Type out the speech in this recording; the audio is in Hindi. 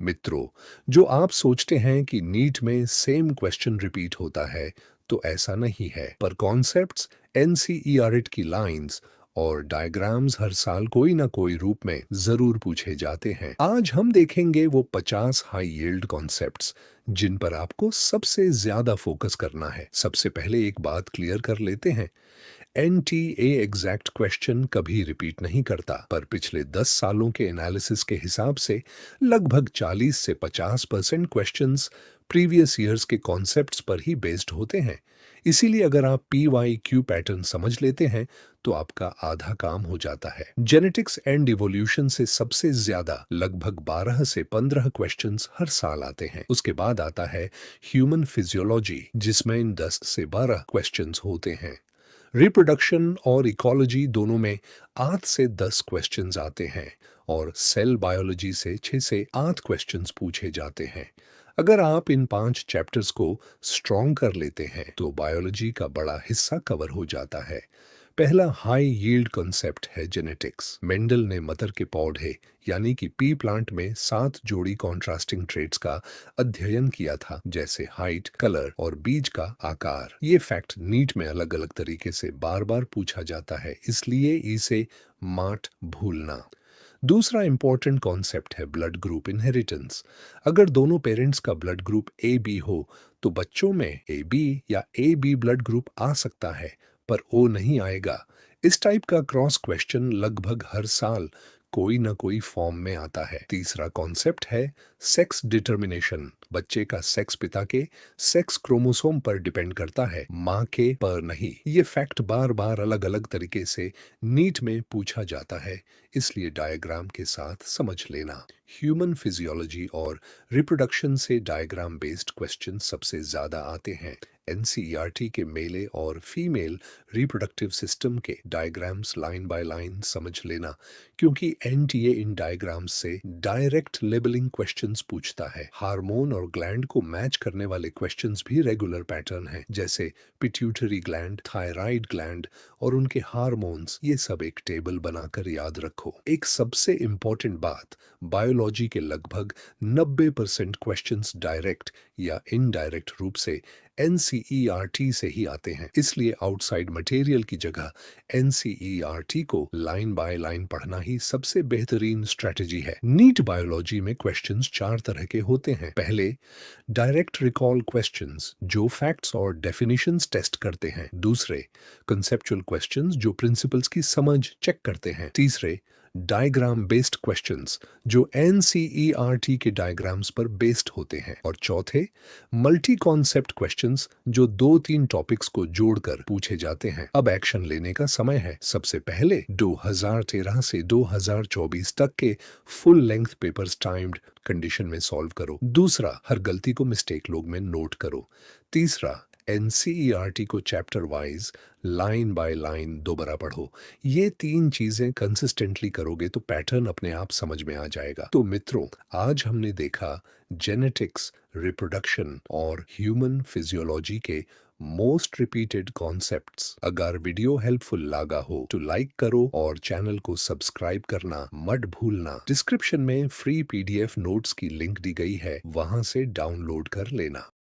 मित्रों, जो आप सोचते हैं कि नीट में सेम क्वेश्चन रिपीट होता है, तो ऐसा नहीं है। पर कॉन्सेप्ट्स, एनसीईआरटी की लाइंस और डायग्राम्स हर साल कोई ना कोई रूप में जरूर पूछे जाते हैं। आज हम देखेंगे वो 50 हाई यील्ड कॉन्सेप्ट्स जिन पर आपको सबसे ज्यादा फोकस करना है। सबसे पहले एक बात क्लियर कर लेते हैं। एनटीए एग्जैक्ट क्वेश्चन कभी रिपीट नहीं करता, पर पिछले 10 सालों के एनालिसिस के हिसाब से लगभग 40 से 50% क्वेश्चंस प्रीवियस ईयर्स के कॉन्सेप्ट्स पर ही बेस्ड होते हैं। इसीलिए अगर आप PYQ पैटर्न समझ लेते हैं तो आपका आधा काम हो जाता है। जेनेटिक्स एंड इवोल्यूशन से सबसे ज्यादा लगभग 12 से 15 क्वेश्चंस हर साल आते हैं। उसके बाद आता है ह्यूमन फिजियोलॉजी, जिसमें इन 10 से 12 क्वेश्चंस होते हैं। रिप्रोडक्शन और इकोलॉजी दोनों में 8 से 10 क्वेश्चंस आते हैं और सेल बायोलॉजी से 6 से 8 क्वेश्चंस पूछे जाते हैं। अगर आप इन 5 चैप्टर्स को स्ट्रॉन्ग कर लेते हैं तो बायोलॉजी का बड़ा हिस्सा कवर हो जाता है। पहला हाई यील्ड कॉन्सेप्ट है जेनेटिक्स। मेंडल ने मटर के पौधे यानी कि पी प्लांट में 7 जोड़ी कॉन्ट्रास्टिंग ट्रेट्स का अध्ययन किया था, जैसे हाइट, कलर और बीज का आकार। ये फैक्ट नीट में अलग अलग तरीके से बार बार पूछा जाता है, इसलिए इसे मत भूलना। दूसरा इंपॉर्टेंट कॉन्सेप्ट है ब्लड ग्रुप इनहेरिटेंस। अगर दोनों पेरेंट्स का ब्लड ग्रुप ए बी हो तो बच्चों में ए बी या ए बी ब्लड ग्रुप आ सकता है, पर ओ नहीं आएगा। इस टाइप का क्रॉस क्वेश्चन लगभग हर साल कोई ना कोई फॉर्म में आता है। तीसरा कॉन्सेप्ट है सेक्स डिटर्मिनेशन। बच्चे का सेक्स पिता के सेक्स क्रोमोसोम पर डिपेंड करता है, माँ के पर नहीं। ये फैक्ट बार बार अलग अलग तरीके से नीट में पूछा जाता है, इसलिए डायग्राम के साथ समझ लेना। ह्यूमन फिजियोलॉजी और रिप्रोडक्शन से डायग्राम बेस्ड क्वेश्चन सबसे ज्यादा आते हैं। एनसीईआरटी के मेले और फीमेल रिप्रोडक्टिव सिस्टम के डायग्राम्स लाइन बाय लाइन समझ लेना, क्योंकि एनटीए इन डायग्राम्स से डायरेक्ट लेबलिंग क्वेश्चंस पूछता है। हार्मोन और ग्लैंड को मैच करने वाले क्वेश्चंस भी रेगुलर पैटर्न है, जैसे पिट्यूटरी ग्लैंड, थायराइड ग्लैंड और उनके हार्मोन्स। ये सब एक टेबल बनाकर याद रखो। एक सबसे इंपॉर्टेंट बात, बायोलॉजी के लगभग 90% क्वेश्चंस डायरेक्ट या इनडायरेक्ट रूप से एनसीईआरटी से ही आते हैं, इसलिए आउटसाइड मटेरियल की जगह एनसीईआरटी को लाइन बाय लाइन पढ़ना ही सबसे बेहतरीन स्ट्रेटजी है। नीट बायोलॉजी में क्वेश्चंस 4 तरह के होते हैं। पहले, डायरेक्ट रिकॉल क्वेश्चंस जो फैक्ट्स और डेफिनेशंस टेस्ट करते हैं। दूसरे, कंसेप्चुअल क्वेश्चंस जो प्रिंसिपल्स की समझ चेक करते हैं। तीसरे, डायग्राम बेस्ड क्वेश्चंस जो एनसीईआरटी के डायग्राम्स पर बेस्ड होते हैं। और चौथे, मल्टी कॉन्सेप्ट क्वेश्चंस जो 2-3 टॉपिक्स को जोड़कर पूछे जाते हैं। अब एक्शन लेने का समय है। सबसे पहले 2013 से 2024 तक के full length papers timed condition में सॉल्व करो। दूसरा, हर गलती को मिस्टेक लॉग में नोट करो। तीसरा, एनसीईआरटी को chapter wise line by line दोबारा पढ़ो। ये 3 चीजें कंसिस्टेंटली करोगे तो पैटर्न अपने आप समझ में आ जाएगा। तो मित्रों, आज हमने देखा जेनेटिक्स, रिप्रोडक्शन और ह्यूमन फिजियोलॉजी के मोस्ट रिपीटेड कॉन्सेप्ट्स। अगर वीडियो हेल्पफुल लगा हो तो लाइक करो और चैनल को सब्सक्राइब करना मत भूलना। डिस्क्रिप्शन में फ्री PDF नोट्स की लिंक दी गई है, वहां से डाउनलोड कर लेना।